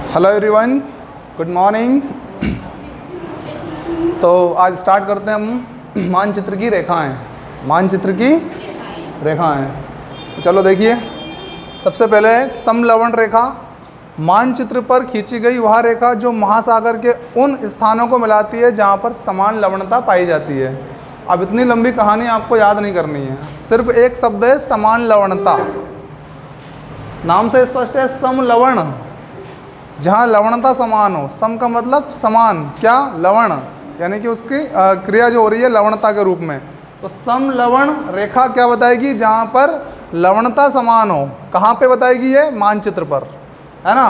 Hello everyone, good morning. तो आज start करते हैं हम मानचित्र की रेखाएं। मानचित्र की रेखाएं, तो चलो देखिए। सबसे पहले समलवण रेखा। मानचित्र पर खींची गई वह रेखा जो महासागर के उन स्थानों को मिलाती है जहां पर समान लवणता पाई जाती है। अब इतनी लंबी कहानी आपको याद नहीं करनी है, सिर्फ एक शब्द है समान लवणता। नाम से स्पष्ट है, समलवण, जहाँ लवणता समान हो। सम का मतलब समान, क्या लवण, यानी कि उसकी क्रिया जो हो रही है लवणता के रूप में। तो समलवण रेखा क्या बताएगी? जहाँ पर लवणता समान हो। कहाँ पे बताएगी ये? मानचित्र पर, है ना।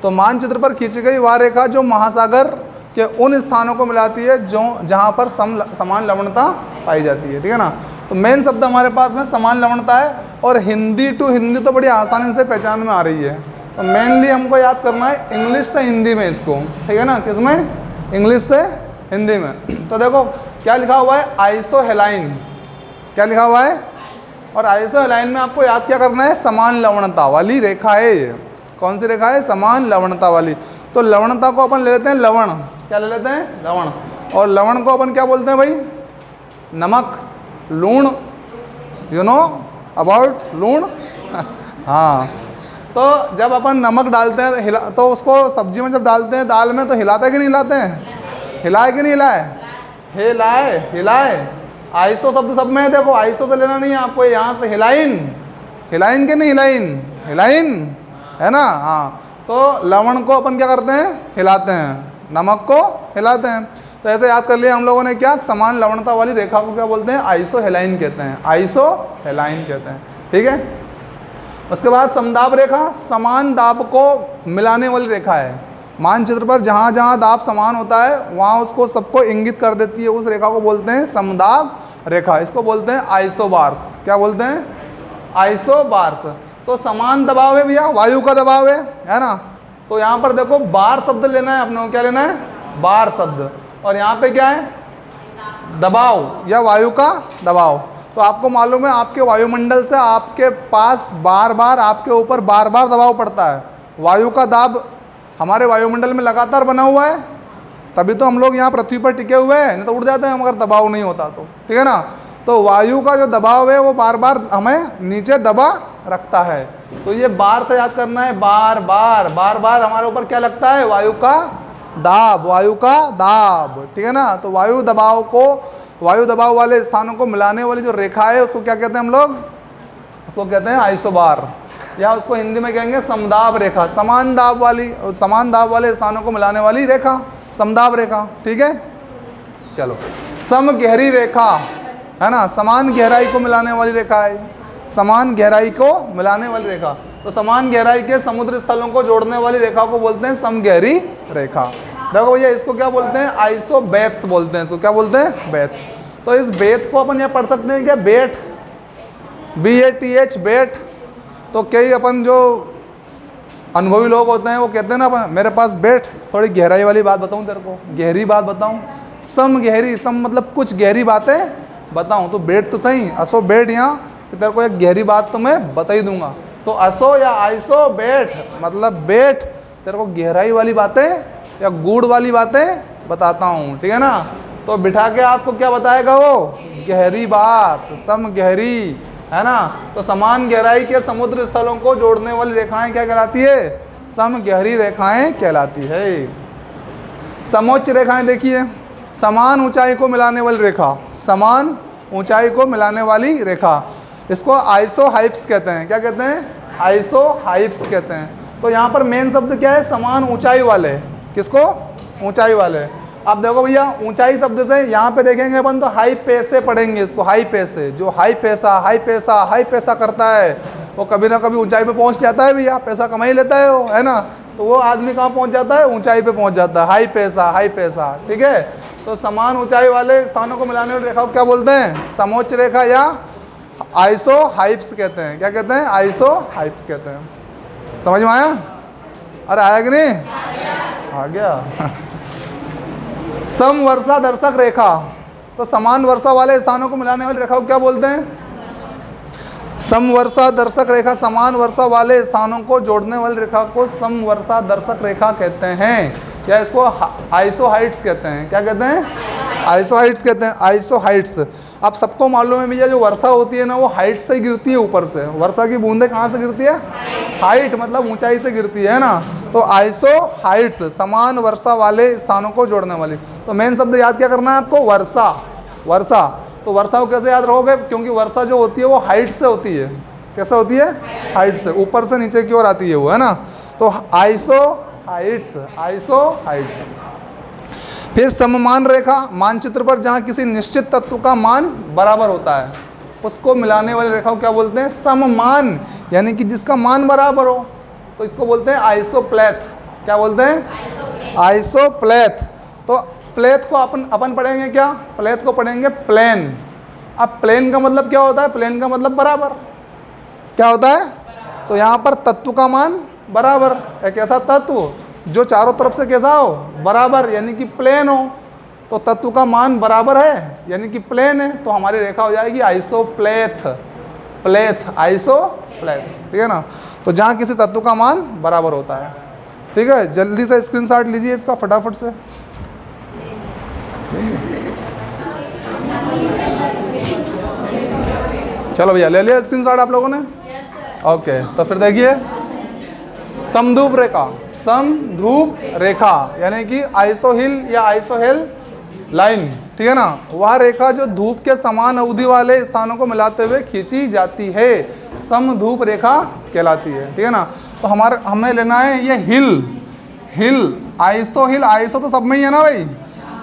तो मानचित्र पर खींची गई वह रेखा जो महासागर के उन स्थानों को मिलाती है जो जहाँ पर समान लवणता पाई जाती है, ठीक है ना। तो मेन शब्द हमारे पास में समान लवणता है, और हिंदी टू हिंदी तो बड़ी आसानी से पहचान में आ रही है। तो मेनली हमको याद करना है इंग्लिश से हिंदी में इसको, ठीक है ना। किसमें? इंग्लिश से हिंदी में। तो देखो क्या लिखा हुआ है, आइसोहेलाइन। क्या लिखा हुआ है? और आइसोहेलाइन में आपको याद क्या करना है? समान लवणता वाली रेखा है ये। कौन सी रेखा है? समान लवणता वाली। तो लवणता को अपन ले लेते हैं लवण। क्या ले लेते हैं? लवण। और लवण को अपन क्या बोलते हैं भाई? नमक, लूण। यू नो अबाउट लूण? हाँ। तो जब अपन नमक डालते हैं तो उसको सब्जी में जब डालते हैं, दाल में, तो हिलाते कि नहीं हिलाते हैं? हिलाए कि नहीं हिलाए? हिलाए, हिलाए। आइसो शब्द सब में है, देखो आइसो से लेना नहीं है आपको, यहाँ से हिलाइन। हिलाइन कि नहीं हिलाइन? हिलाइन, है ना। हाँ। तो लवण को अपन क्या करते हैं? हिलाते हैं। नमक को हिलाते हैं। तो ऐसे याद कर लिया हम लोगों ने, क्या समान लवणता वाली रेखा को क्या बोलते हैं? आइसोहेलाइन कहते हैं। आइसोहेलाइन कहते हैं, ठीक है। उसके बाद समदाब रेखा, समान दाब को मिलाने वाली रेखा है। मानचित्र पर जहाँ जहाँ दाब समान होता है वहाँ उसको सबको इंगित कर देती है, उस रेखा को बोलते हैं समदाब रेखा। इसको बोलते हैं आइसोबार्स। क्या बोलते हैं? आइसोबार्स। तो समान दबाव है भैया, वायु का दबाव है ना। तो यहाँ पर देखो बार शब्द लेना है अपने को। क्या लेना है? बार शब्द। और यहाँ पे क्या है? दबाव या वायु का दबाव। तो आपको मालूम है आपके वायुमंडल से आपके पास बार बार, आपके ऊपर बार बार दबाव पड़ता है। वायु का दाब हमारे वायुमंडल में लगातार बना हुआ है, तभी तो हम लोग यहाँ पृथ्वी पर टिके हुए हैं, नहीं तो उड़ जाते हैं अगर दबाव नहीं होता तो, ठीक है ना। तो वायु का जो दबाव है वो बार बार हमें नीचे दबा रखता है। तो ये बार से याद करना है, बार बार बार बार हमारे ऊपर क्या लगता है? वायु का दाब, वायु का दाब, ठीक है ना। तो वायु दबाव को, वायु दबाव वाले स्थानों को मिलाने वाली जो रेखा है उसको क्या कहते हैं हम लोग? उसको कहते हैं आइसोबार, या उसको हिंदी में कहेंगे समदाब रेखा। समान दाब वाले स्थानों को मिलाने वाली रेखा, समदाब रेखा, ठीक है। चलो, समगहरी रेखा, है ना। समान गहराई को मिलाने वाली रेखा है, समान गहराई को मिलाने वाली रेखा। तो समान गहराई के समुद्र स्थलों को जोड़ने वाली रेखा को बोलते हैं समगहरी रेखा। देखो भैया इसको क्या बोलते हैं? आइसोबेथ्स बोलते हैं। इसको क्या बोलते हैं? बेथ्स। तो इस बेथ को अपन ये पढ़ सकते हैं क्या? बेठ, BATH, बेठ। तो कई अपन जो अनुभवी लोग होते हैं वो कहते हैं ना, मेरे पास बेठ, थोड़ी गहराई वाली बात बताऊं तेरे को, गहरी बात बताऊं। सम गहरी, सम मतलब कुछ गहरी बातें बताऊं। तो बेठ तो सही, असो बेठ, यहाँ तेरे को एक गहरी बात तो मैं बता ही दूंगा। तो असो या आइसो बेठ मतलब बेठ, तेरे को गहराई वाली बातें या गूढ़ वाली बातें बताता हूँ, ठीक है ना। तो बिठा के आपको क्या बताएगा वो? गहरी बात, सम गहरी, है ना। तो समान गहराई के समुद्र स्थलों को जोड़ने वाली रेखाएं क्या कहलाती है? सम गहरी रेखाएं कहलाती है। समोच्च रेखाएं देखिए, समान ऊंचाई को मिलाने वाली रेखा, समान ऊंचाई को मिलाने वाली रेखा, इसको आइसोहाइप्स कहते हैं। क्या कहते हैं? आइसोहाइप्स कहते हैं। तो यहाँ पर मेन शब्द क्या है? समान ऊंचाई वाले। किसको? ऊंचाई वाले। अब देखो भैया ऊंचाई शब्द से यहाँ पे देखेंगे अपन तो हाई पैसे पढ़ेंगे इसको, हाई पैसे। जो हाई पैसा करता है वो कभी ना कभी ऊंचाई पे पहुँच जाता है भैया, पैसा कमा ही लेता है वो, है ना। तो वो आदमी कहाँ पहुँच जाता है? ऊंचाई पे पहुँच जाता है। हाई पैसा, ठीक है। तो समान ऊंचाई वाले स्थानों को मिलाने वाली रेखा को क्या बोलते हैं? समोच्च रेखा या आइसोहाइप्स कहते हैं। क्या कहते हैं? आइसोहाइप्स कहते हैं। समझ में आया? अरे आया कि नहीं? आ गया। समवर्षा दर्शक रेखा, तो समान वर्षा वाले स्थानों को मिलाने वाली रेखा को क्या बोलते हैं? समवर्षा दर्शक रेखा समान वर्षा वाले स्थानों को जोड़ने वाली रेखा को समवर्षा दर्शक रेखा कहते हैं, या इसको आइसोहाइट्स कहते हैं। क्या कहते हैं? आइसोहाइट्स कहते हैं। आइसोहाइट्स। अब सबको मालूम है भैया, जो वर्षा होती है ना वो हाइट से गिरती है, ऊपर से। वर्षा की बूंदें कहाँ से गिरती है? हाइट, मतलब ऊंचाई से गिरती है ना। तो आइसोहाइट्स, समान वर्षा वाले स्थानों को जोड़ने वाली। तो मेन शब्द याद क्या करना है आपको? वर्षा। वर्षा। तो वर्षा को कैसे याद रखोगे? क्योंकि वर्षा जो होती है वो हाइट से होती है। कैसे होती है? हाइट से, ऊपर से नीचे की ओर आती है वो, है ना। तो आइसोहाइट्स, आइसोहाइट्स। फिर सममान रेखा, मानचित्र पर जहाँ किसी निश्चित तत्व का मान बराबर होता है उसको मिलाने वाली रेखा को क्या बोलते हैं? सममान, यानी कि जिसका मान बराबर हो, तो इसको बोलते हैं आइसोप्लेथ। क्या बोलते हैं? आइसोप्लेथ। तो प्लेथ को अपन पढ़ेंगे क्या? प्लेथ को पढ़ेंगे प्लेन। अब प्लेन का मतलब क्या होता है? प्लेन का मतलब बराबर। क्या होता है? तो यहाँ पर तत्व का मान बराबर, एक ऐसा तत्व जो चारों तरफ से कैसा हो? बराबर, यानी कि प्लेन हो। तो तत्व का मान बराबर है यानी कि प्लेन है, तो हमारी रेखा हो जाएगी आइसोप्लेथ। प्लेथ, आइसोप्लेथ, ठीक है ना। तो जहाँ किसी तत्व का मान बराबर होता है। ठीक है, जल्दी से स्क्रीनशॉट लीजिए इसका फटाफट से। चलो भैया, ले लिया स्क्रीनशॉट आप लोगों ने? ओके, तो फिर देखिए, समधूप रेखा। समधूप रेखा यानी कि आइसोहिल या आइसोहेल लाइन, ठीक है ना। वह रेखा जो धूप के समान अवधि वाले स्थानों को मिलाते हुए खींची जाती है, समधूप रेखा कहलाती है, ठीक है ना। तो हमें लेना है ये हिल, आइसोहिल। आइसो तो सब में ही है ना भाई,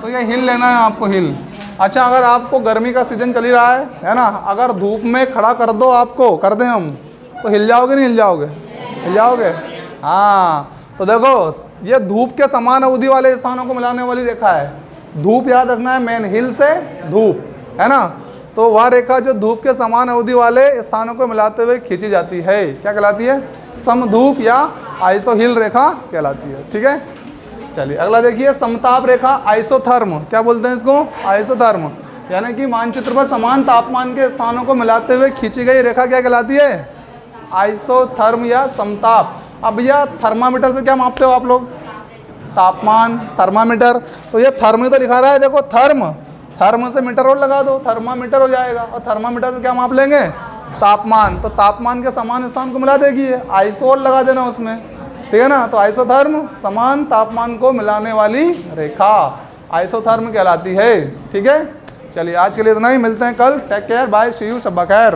तो ये हिल लेना है आपको, हिल। अच्छा, अगर आपको गर्मी का सीजन चल ही रहा है ना, अगर धूप में खड़ा कर दो आपको, कर दें हम, तो हिल जाओगे नहीं हिल जाओगे? हिल जाओगे, हाँ। तो देखो, ये धूप के समान अवधि वाले स्थानों को मिलाने वाली रेखा है। धूप याद रखना है मेन, हिल से धूप, है ना। तो वह रेखा जो धूप के समान अवधि वाले स्थानों को मिलाते हुए खींची जाती है, क्या कहलाती है? समधूप या आइसोहिल रेखा कहलाती है, ठीक है। चलिए अगला देखिए, समताप रेखा, आइसोथर्म। क्या बोलते हैं इसको? आइसोथर्म, यानी कि मानचित्र पर समान तापमान के स्थानों को मिलाते हुए खींची गई रेखा क्या कहलाती है? आइसोथर्म या समताप। अब भैया थर्मामीटर से क्या मापते हो आप लोग? तापमान, थर्मामीटर। तो ये थर्म ही तो लिखा रहा है, देखो थर्म से मीटर और लगा दो, थर्मामीटर हो जाएगा। और थर्मामीटर से क्या माप लेंगे? तापमान। तो तापमान के समान स्थान को मिला देगी, आइसो और लगा देना उसमें, ठीक है ना। तो आइसोथर्म, समान तापमान को मिलाने वाली रेखा आइसोथर्म कहलाती है, ठीक है। चलिए आज के लिए इतना ही, मिलते हैं कल। Take care, bye, see you, शब्बा खैर।